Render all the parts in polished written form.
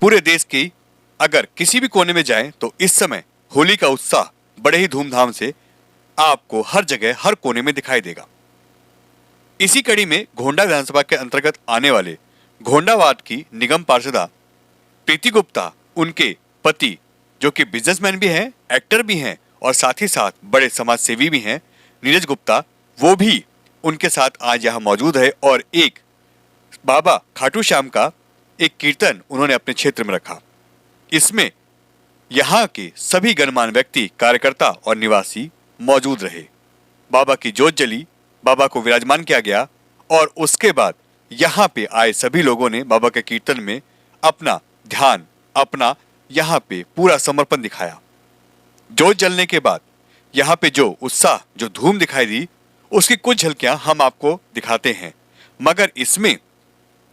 पूरे देश की अगर किसी भी कोने में जाएं तो इस समय होली का उत्साह बड़े ही धूमधाम से आपको हर जगह हर कोने में दिखाई देगा। इसी कड़ी में घोंडा विधानसभा के अंतर्गत आने वाले घोंडा वार्ड की निगम पार्षदा प्रीति गुप्ता, उनके पति जो कि बिजनेसमैन भी हैं, एक्टर भी हैं और साथ ही साथ बड़े समाज सेवी भी हैं, नीरज गुप्ता, वो भी उनके साथ आज यहाँ मौजूद है और एक बाबा खाटू श्याम का एक कीर्तन उन्होंने अपने क्षेत्र में रखा। इसमें यहाँ के सभी गणमान्य व्यक्ति, कार्यकर्ता और निवासी मौजूद रहे। बाबा की जोत जली, बाबा को विराजमान किया गया और उसके बाद यहाँ पे आए सभी लोगों ने बाबा के कीर्तन में अपना ध्यान, अपना यहाँ पे पूरा समर्पण दिखाया। जोत जलने के बाद यहाँ पे जो उत्साह, जो धूम दिखाई दी, उसकी कुछ झलकियां हम आपको दिखाते हैं। मगर इसमें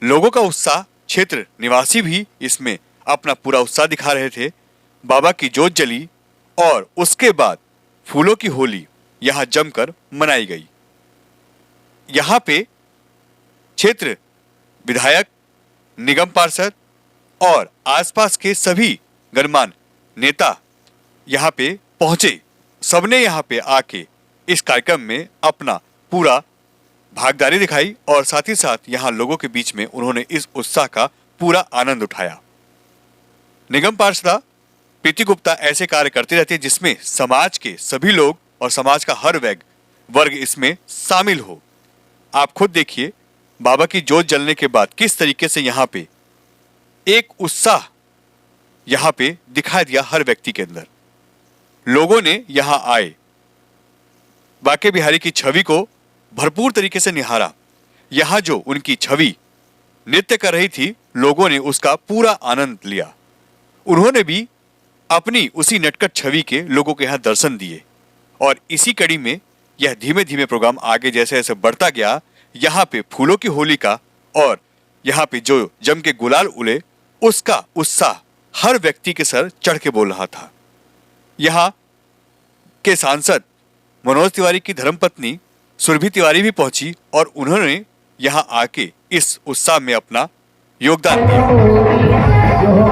लोगों का उत्साह, क्षेत्र निवासी भी इसमें अपना पूरा उत्साह दिखा रहे थे। बाबा की जोत जली और उसके बाद फूलों की होली यहाँ जमकर मनाई गई। यहाँ पे क्षेत्र विधायक, निगम पार्षद और आसपास के सभी गणमान्य नेता यहाँ पे पहुंचे। सबने यहाँ पे आके इस कार्यक्रम में अपना पूरा भागीदारी दिखाई और साथ ही साथ यहाँ लोगों के बीच में उन्होंने इस उत्साह का पूरा आनंद उठाया। निगम पार्षदा प्रीति गुप्ता ऐसे कार्य करती रहती है जिसमें समाज के सभी लोग और समाज का हर वर्ग इसमें शामिल हो। आप खुद देखिए, बाबा की जोत जलने के बाद किस तरीके से यहाँ पे एक उत्साह यहाँ पे दिखाई दिया हर व्यक्ति के अंदर। लोगों ने यहाँ आए, बांके बिहारी की छवि को भरपूर तरीके से निहारा। यहाँ जो उनकी छवि नृत्य कर रही थी, लोगों ने उसका पूरा आनंद लिया। उन्होंने भी अपनी उसी नटखट छवि के लोगों के यहाँ दर्शन दिए और इसी कड़ी में यह धीमे धीमे प्रोग्राम आगे जैसे जैसे बढ़ता गया। यहाँ पे फूलों की होली का और यहाँ पे जो जम के गुलाल उड़े, उसका उत्साह हर व्यक्ति के सर चढ़ के बोल रहा था। यहाँ के सांसद मनोज तिवारी की धर्मपत्नी सुरभि तिवारी भी पहुंची और उन्होंने यहाँ आके इस उत्साह में अपना योगदान दिया।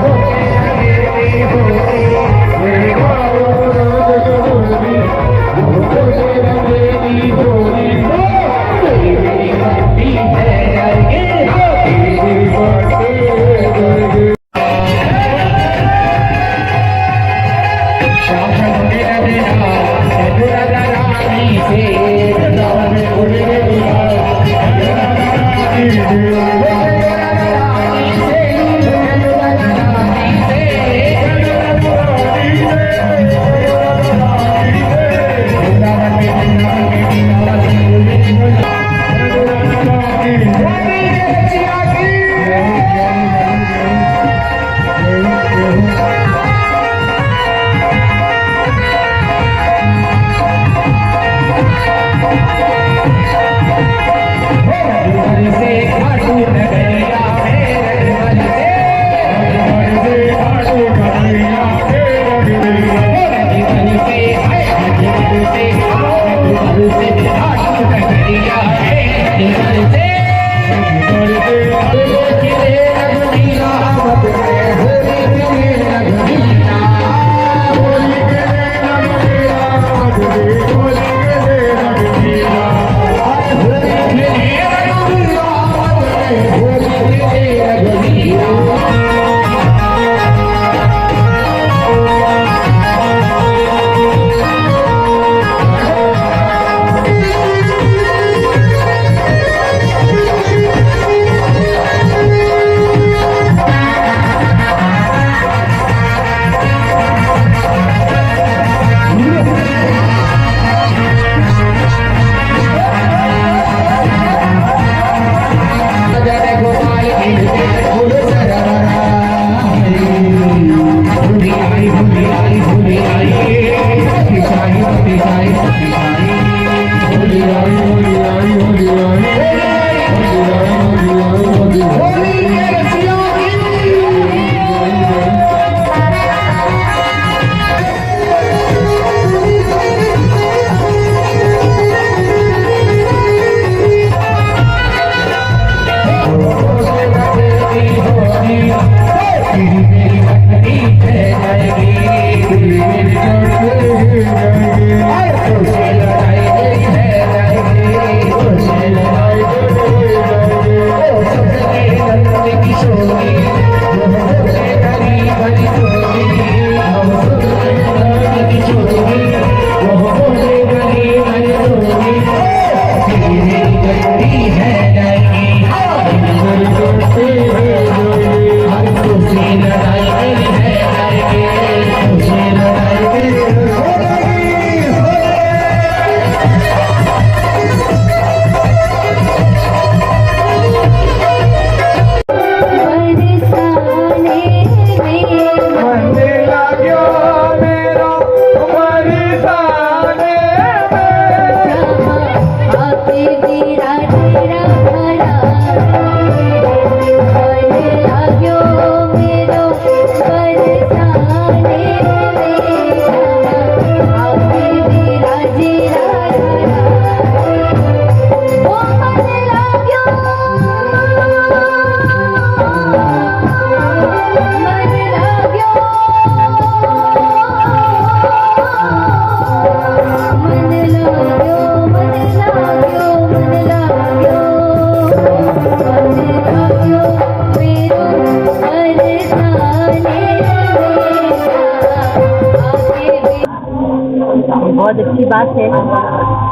बात है।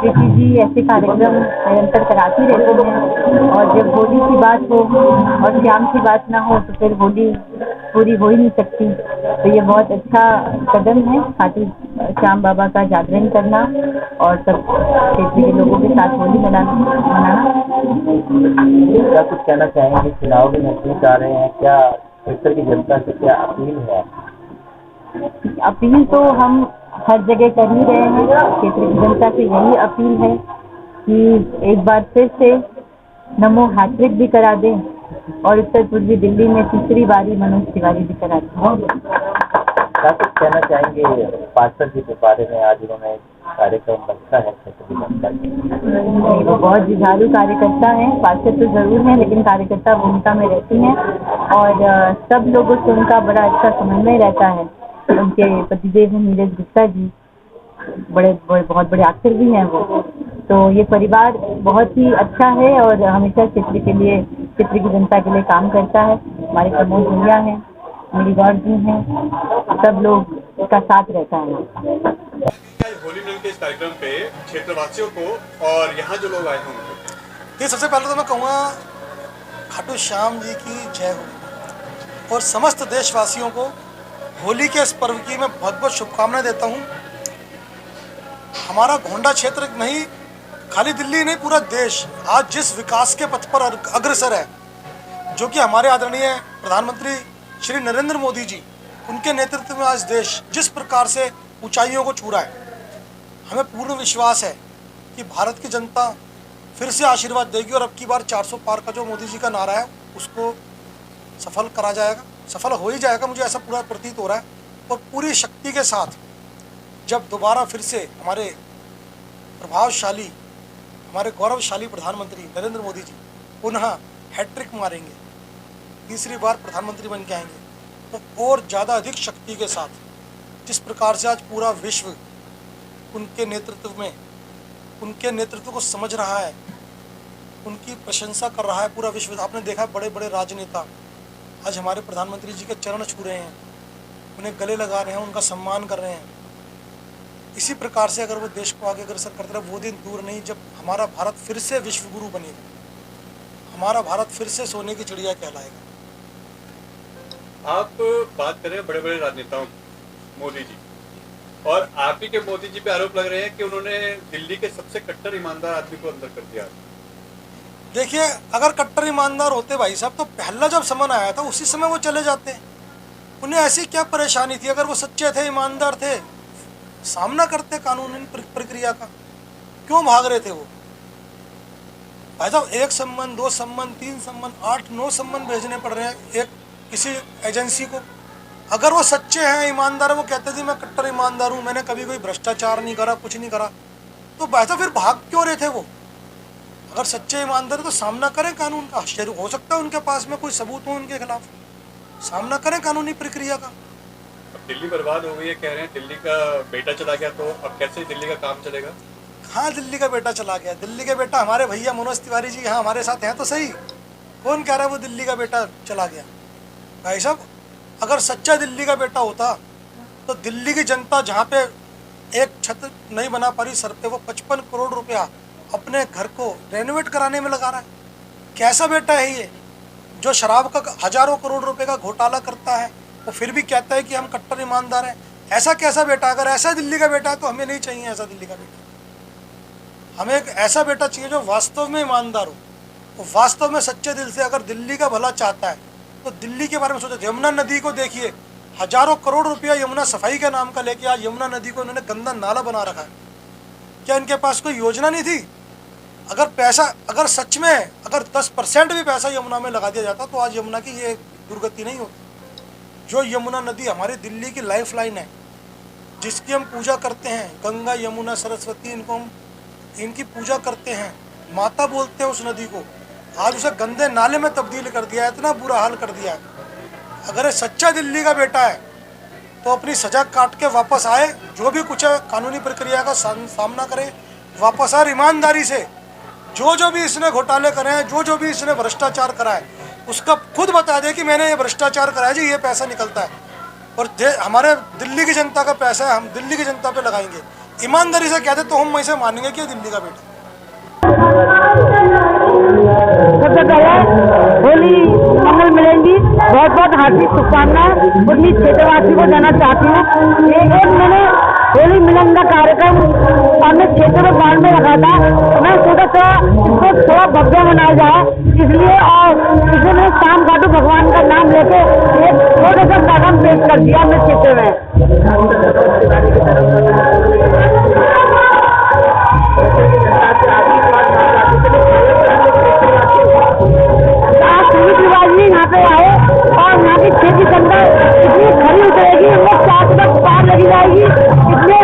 कृषि जी ऐसे कार्यक्रम निरंतर कराती रहती हैं और जब होली की बात हो और श्याम की बात ना हो तो फिर होली पूरी हो ही नहीं सकती। तो ये बहुत अच्छा कदम है खाटू श्याम बाबा का जागरण करना और सब क्षेत्र के लोगों के साथ होली मनाना। क्या कुछ कहना चाहेंगे? चुनाव भी नजदीक आ रहे हैं, क्या क्षेत्र की जनता से क्या अपील है? अपील तो हम हर जगह कर ही रहे हैं। क्षेत्र की जनता से यही अपील है कि एक बार फिर से नमो हैट्रिक भी करा दें और उत्तर पूर्वी दिल्ली में तीसरी बारी मनोज तिवारी भी करा दें। क्या कुछ कहना चाहेंगे पार्षद जी के बारे में? आज उन्होंने कार्यक्रम रखा है क्षेत्र की जनता के। वो बहुत जुझारू कार्यकर्ता हैं। पार्षद तो जरूर हैं लेकिन कार्यकर्ता भूमिका में रहती हैं और सब लोगों से उनका बड़ा अच्छा समन्वय रहता है। उनके पतिदेव हैं नीरज गुप्ता जी, बहुत बड़े एक्टर भी हैं वो। तो ये परिवार बहुत ही अच्छा है और हमेशा क्षेत्र की जनता के लिए काम करता है। हमारे प्रमोद भैया हैं, मेरी गौर जी हैं, सब लोग का साथ रहता है। होली मिलन के इस कार्यक्रम पे क्षेत्रवासियों को और यहाँ जो लोग आए होंगे, ये सबसे पहले तो मैं कहूँगा खाटू श्याम जी की जय हो और समस्त देशवासियों को होली के इस पर्व की मैं बहुत बहुत शुभकामनाएं देता हूँ। हमारा गोंडा क्षेत्र नहीं, खाली दिल्ली नहीं, पूरा देश आज जिस विकास के पथ पर अग्रसर है, जो कि हमारे आदरणीय प्रधानमंत्री श्री नरेंद्र मोदी जी उनके नेतृत्व में आज देश जिस प्रकार से ऊंचाइयों को छू रहा है, हमें पूर्ण विश्वास है कि भारत की जनता फिर से आशीर्वाद देगी और अब की बार 400 पार का जो मोदी जी का नारा है उसको सफल करा जाएगा, सफल हो ही जाएगा, मुझे ऐसा पूरा प्रतीत हो रहा है। और पूरी शक्ति के साथ जब दोबारा फिर से हमारे प्रभावशाली, हमारे गौरवशाली प्रधानमंत्री नरेंद्र मोदी जी पुनः हैट्रिक मारेंगे, तीसरी बार प्रधानमंत्री बन के आएंगे, तो और ज़्यादा अधिक शक्ति के साथ जिस प्रकार से आज पूरा विश्व उनके नेतृत्व में, उनके नेतृत्व को समझ रहा है, उनकी प्रशंसा कर रहा है पूरा विश्व। आपने देखा बड़े बड़े राजनेता आज हमारे प्रधानमंत्री जी के चरण छू रहे हैं, उन्हें गले लगा रहे हैं, उनका सम्मान कर रहे हैं। इसी प्रकार से अगर वो देश को आगे अग्रसर करते रहे, वो दिन दूर नहीं जब हमारा भारत फिर से विश्व गुरु बनेगा, हमारा भारत फिर से सोने की चिड़िया कहलाएगा। आप बात करें बड़े बड़े राजनेताओं मोदी जी, और आप ही के मोदी जी पे आरोप लग रहे हैं कि उन्होंने दिल्ली के सबसे कट्टर ईमानदार आदमी को अंदर कर दिया। देखिए, अगर कट्टर ईमानदार होते भाई साहब तो पहला जब समन आया था उसी समय वो चले जाते। उन्हें ऐसी क्या परेशानी थी? अगर वो सच्चे थे, ईमानदार थे, सामना करते कानूनी प्रक्रिया का, क्यों भाग रहे थे वो? भाई साहब, 1 सम्मन, 2 सम्मन, 3 सम्मन, 8-9 सम्मन भेजने पड़ रहे हैं एक किसी एजेंसी को। अगर वो सच्चे हैं, ईमानदार है, वो कहते थे मैं कट्टर ईमानदार हूँ, मैंने कभी कोई भ्रष्टाचार नहीं करा, कुछ नहीं करा, तो भाई साहब फिर भाग क्यों रहे थे वो? अगर सच्चे ईमानदार है तो सामना करें कानून का। हो सकता है उनके पास में कोई सबूत हो उनके खिलाफ, सामना करें कानूनी प्रक्रिया का। अब दिल्ली बर्बाद हो गई है, कह रहे हैं दिल्ली का बेटा चला गया, तो अब कैसे दिल्ली का काम चलेगा? हाँ, दिल्ली का बेटा चला गया। दिल्ली के बेटा हमारे भैया मनोज तिवारी जी यहाँ हमारे साथ हैं तो सही। कौन कह रहा है वो दिल्ली का बेटा चला गया? भाई साहब, अगर सच्चा दिल्ली का बेटा होता तो दिल्ली की जनता जहाँ पे एक छत नहीं बना पा रही सर पे, वो 55 करोड़ रुपया अपने घर को रेनोवेट कराने में लगा रहा है। कैसा बेटा है ये जो शराब का हजारों करोड़ रुपए का घोटाला करता है, वो फिर भी कहता है कि हम कट्टर ईमानदार हैं? ऐसा कैसा बेटा? अगर ऐसा दिल्ली का बेटा है तो हमें नहीं चाहिए ऐसा दिल्ली का बेटा। हमें एक ऐसा बेटा चाहिए जो वास्तव में ईमानदार हो, वो वास्तव में सच्चे दिल से अगर दिल्ली का भला चाहता है तो दिल्ली के बारे में सोचे। यमुना नदी को देखिए, हजारों करोड़ रुपया यमुना सफाई के नाम का लेके आज यमुना नदी को इन्होंने गंदा नाला बना रखा है। क्या इनके पास कोई योजना नहीं थी? अगर पैसा, अगर सच में अगर 10% भी पैसा यमुना में लगा दिया जाता तो आज यमुना की ये दुर्गति नहीं होती। जो यमुना नदी हमारी दिल्ली की लाइफ लाइन है, जिसकी हम पूजा करते हैं, गंगा यमुना सरस्वती, इनको हम इनकी पूजा करते हैं, माता बोलते हैं उस नदी को, आज उसे गंदे नाले में तब्दील कर दिया है, इतना बुरा हाल कर दिया है। अगर ये सच्चा दिल्ली का बेटा है तो अपनी सजा काट के वापस आए, जो भी कुछ है कानूनी प्रक्रिया का सामना करे, वापस आए ईमानदारी से। जो भी इसने घोटाले करे हैं, जो भी इसने भ्रष्टाचार करा है, उसका खुद बता दे कि मैंने ये भ्रष्टाचार कराया जी, ये पैसा निकलता है और हमारे दिल्ली की जनता का पैसा है, हम दिल्ली की जनता पे लगाएंगे। ईमानदारी से कहते तो हम वैसे मानेंगे कि ये दिल्ली का बेटा। सबसे पहले होली मंगल मिलेंगी, बहुत बहुत हार्दिक शुभकामनाएं उन्नीस क्षेत्रवासी को देना चाहती हूँ। एक मैंने होली मिलन का कार्यक्रम अपने क्षेत्र में बाढ़ में रखा था, मैं सोचा था इसको थोड़ा भव्य मनाया जाए, इसलिए और इसलिए मैंने शाम घाटू भगवान का नाम लेके एक छोटा सा कदम पेश कर दिया अपने क्षेत्र में। यहाँ पे आए और यहाँ की खेती के अंदर इतनी खरी उतरेगी, हम लोग 4 तक पार लगी जाएगी, इसलिए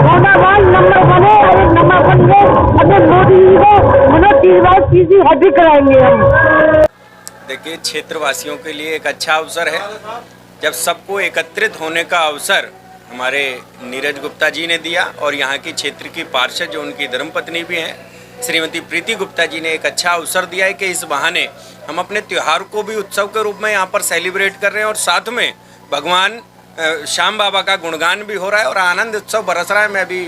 होनावाल नंबर 1 है और एक नंबर 1 में अपने मोदी जी को मनोज चीज हैप्पी कराएंगे हम। देखिए, क्षेत्रवासियों के लिए एक अच्छा अवसर है जब सबको एकत्रित होने का अवसर हमारे नीरज गुप्ता जी ने दिया और यहाँ की क्षेत्र की पार्षद जो उनकी धर्मपत्नी भी हैं श्रीमती प्रीति गुप्ता जी ने एक अच्छा अवसर दिया है कि इस बहाने हम अपने त्यौहार को भी उत्सव के रूप में यहाँ पर सेलिब्रेट कर रहे हैं और साथ में भगवान श्याम बाबा का गुणगान भी हो रहा है और आनंद उत्सव बरस रहा है। मैं भी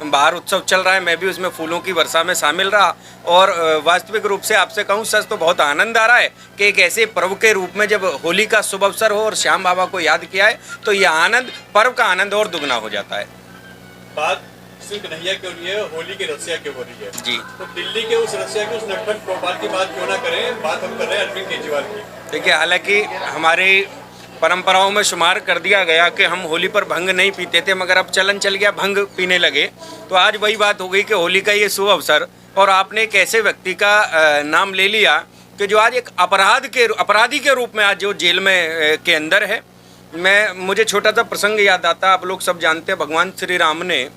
बाहर उत्सव चल रहा है, मैं भी उसमें फूलों की वर्षा में शामिल रहा और वास्तविक रूप से आपसे कहूँ सच तो बहुत आनंद आ रहा है कि एक ऐसे पर्व के रूप में जब होली का शुभ अवसर हो और श्याम बाबा को याद किया है तो ये आनंद, पर्व का आनंद और दुगना हो जाता है। बात सिर्फ कन्हैया क्यों नहीं है, होली की रसिया क्यों हो रही है जी, तो दिल्ली के उस रसिया के उस नटखट प्रोफाइल की बात क्यों ना करें, बात हम कर रहे हैं अरविंद केजरीवाल की। देखिए, हालांकि हमारी परंपराओं में शुमार कर दिया गया कि हम होली पर भंग नहीं पीते थे, मगर अब चलन चल गया भंग पीने लगे, तो आज वही बात हो गई कि होली का ये शुभ अवसर और आपने एक ऐसे व्यक्ति का नाम ले लिया कि जो आज एक अपराधी के रूप में आज जो जेल में के अंदर है। मुझे छोटा सा प्रसंग याद आता, आप लोग सब जानते हैं, भगवान श्री राम ने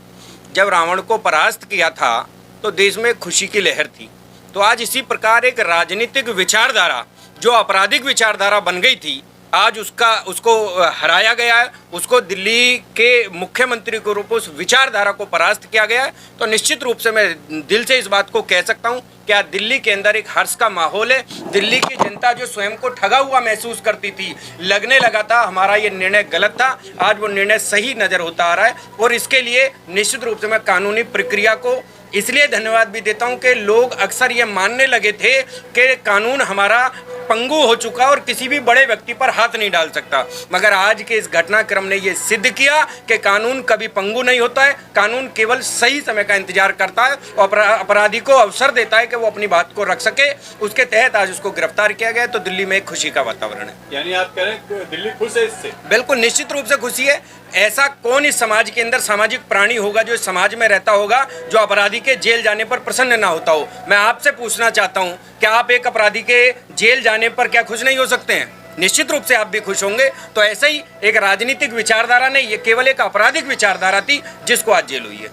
जब रावण को परास्त किया था तो देश में खुशी की लहर थी। तो आज इसी प्रकार एक राजनीतिक विचारधारा जो आपराधिक विचारधारा बन गई थी, आज उसको हराया गया है, उसको दिल्ली के मुख्यमंत्री के रूप में उस विचारधारा को परास्त किया गया है। तो निश्चित रूप से मैं दिल से इस बात को कह सकता हूँ कि आज दिल्ली के अंदर एक हर्ष का माहौल है। दिल्ली की जनता जो स्वयं को ठगा हुआ महसूस करती थी, लगने लगा था हमारा ये निर्णय गलत था, आज वो निर्णय सही नज़र होता आ रहा है और इसके लिए निश्चित रूप से मैं कानूनी प्रक्रिया को इसलिए धन्यवाद भी देता हूं कि लोग अक्सर ये मानने लगे थे कि कानून हमारा पंगु हो चुका और किसी भी बड़े व्यक्ति पर हाथ नहीं डाल सकता, मगर आज के इस घटनाक्रम ने ये सिद्ध किया कि कानून कभी पंगु नहीं होता है। कानून केवल सही समय का इंतजार करता है और अपराधी को अवसर देता है कि वो अपनी बात को रख सके। उसके तहत आज उसको गिरफ्तार किया गया, तो दिल्ली में एक खुशी का वातावरण है। यानी आप कह रहे हैं दिल्ली खुश है इससे? बिल्कुल, निश्चित रूप से खुशी है। ऐसा कौन इस समाज के अंदर सामाजिक प्राणी होगा जो इस समाज में रहता होगा जो अपराधी के जेल जाने पर प्रसन्न ना होता हो। मैं आपसे पूछना चाहता हूं, क्या आप एक अपराधी के जेल जाने पर क्या खुश नहीं हो सकते हैं? निश्चित रूप से आप भी खुश होंगे। तो ऐसे ही एक राजनीतिक विचारधारा नहीं, ये केवल एक आपराधिक विचारधारा थी जिसको आज जेल हुई है।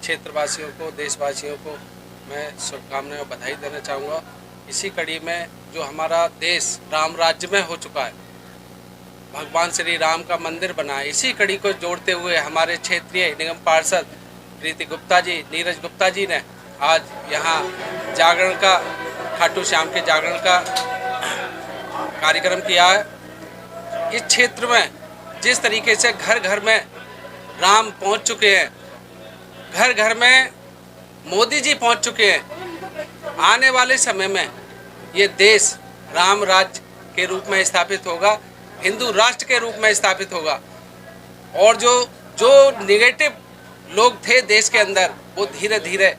क्षेत्रवासियों को, देशवासियों को मैं शुभकामनाएं और बधाई देना चाहूँगा। इसी कड़ी में जो हमारा देश राम राज्य में हो चुका है, भगवान श्री राम का मंदिर बना है, इसी कड़ी को जोड़ते हुए हमारे क्षेत्रीय निगम पार्षद प्रीति गुप्ता जी, नीरज गुप्ता जी ने आज यहाँ जागरण का, खाटू श्याम के जागरण का कार्यक्रम किया है। इस क्षेत्र में जिस तरीके से घर घर में राम पहुँच चुके हैं, घर घर में मोदी जी पहुँच चुके हैं, आने वाले समय में ये देश राम राज्य के रूप में स्थापित होगा, हिंदू राष्ट्र के रूप में स्थापित होगा और जो नेगेटिव लोग थे देश के अंदर वो धीरे धीरे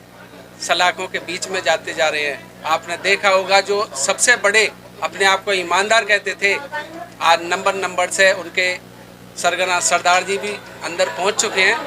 सलाखों के बीच में जाते जा रहे हैं। आपने देखा होगा जो सबसे बड़े अपने आप को ईमानदार कहते थे, आज नंबर से उनके सरगना सरदार जी भी अंदर पहुंच चुके हैं।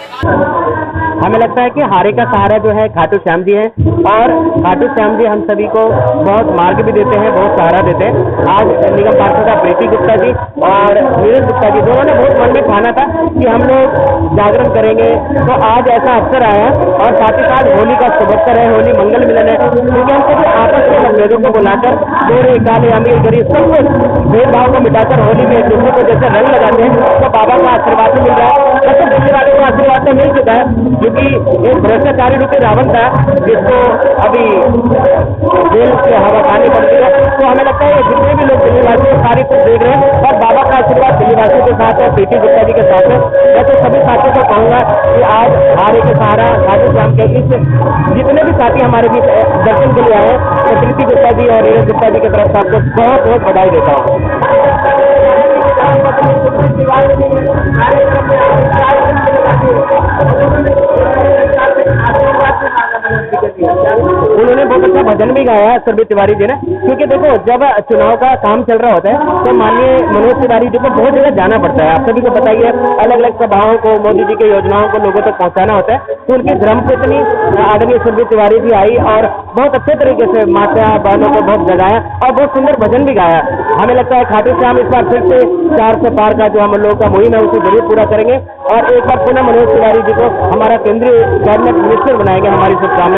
हमें लगता है कि हारे का सहारा जो है खाटू श्याम जी है और खाटू श्याम जी हम सभी को बहुत मार्ग भी देते हैं, बहुत सहारा देते हैं। आज निगम पार्षद प्रीति गुप्ता जी और नीरज गुप्ता जी दोनों ने बहुत मन में ठाना था कि हम लोग जागरण करेंगे, तो आज ऐसा अवसर आया और साथ ही साथ होली का शुभ अवसर है, होली मंगल मिलन है, क्योंकि हम सभी आपस के मतभेदों को बुलाकर गोरे काले अमीर गरीब सब कुछ भेदभाव को मिटाकर होली में एक दूसरे को जैसे रंग लगाते हैं, तो बाबा का आशीर्वाद मिल रहा है। वैसे दिल्ली वालों का आशीर्वाद तो मिल चुका है, कि एक भ्रष्टाचारी रूपी रावण था जिसको अभी जेल से हवा खानी पड़ती है। तो हमें लगता है जितने भी लोग दिल्लीवासी सारे कुछ देख रहे हैं और बाबा का आशीर्वाद दिल्लीवासियों के साथ है, प्रीति गुप्ता जी के साथ है। मैं तो सभी साथियों को कहूंगा कि आज हारे के सहारा खाटू श्याम के इस जितने भी साथी हमारे बीच दर्शन के लिए आए तो प्रीति गुप्ता जी और नीरज गुप्ता जी की तरफ से आपको बहुत बहुत बधाई देता हूँ। उन्होंने बहुत अच्छा भजन भी गाया है सुरभि तिवारी जी ने, क्योंकि देखो जब चुनाव का काम चल रहा होता है तो माननीय मनोज तिवारी जी को बहुत जगह जाना पड़ता है। आप सभी को बताइए, अलग अलग सभाओं को, मोदी जी की योजनाओं को लोगों तक पहुंचाना होता है। तो उनकी धर्मपत्नी आदरणीय सुरभि तिवारी जी आई और बहुत अच्छे तरीके से माता बहनों को बहुत जगाया और बहुत सुंदर भजन भी गाया। हमें लगता है खाटू श्याम इस बार फिर से 400 पार का जो हम लोगों का मुहिम है उसे जरूर पूरा करेंगे और एक बार पुनः मनोज तिवारी जी को हमारा केंद्रीय कैबिनेट मिनिस्टर बनाएंगे। हमारी शुभकामनाएं।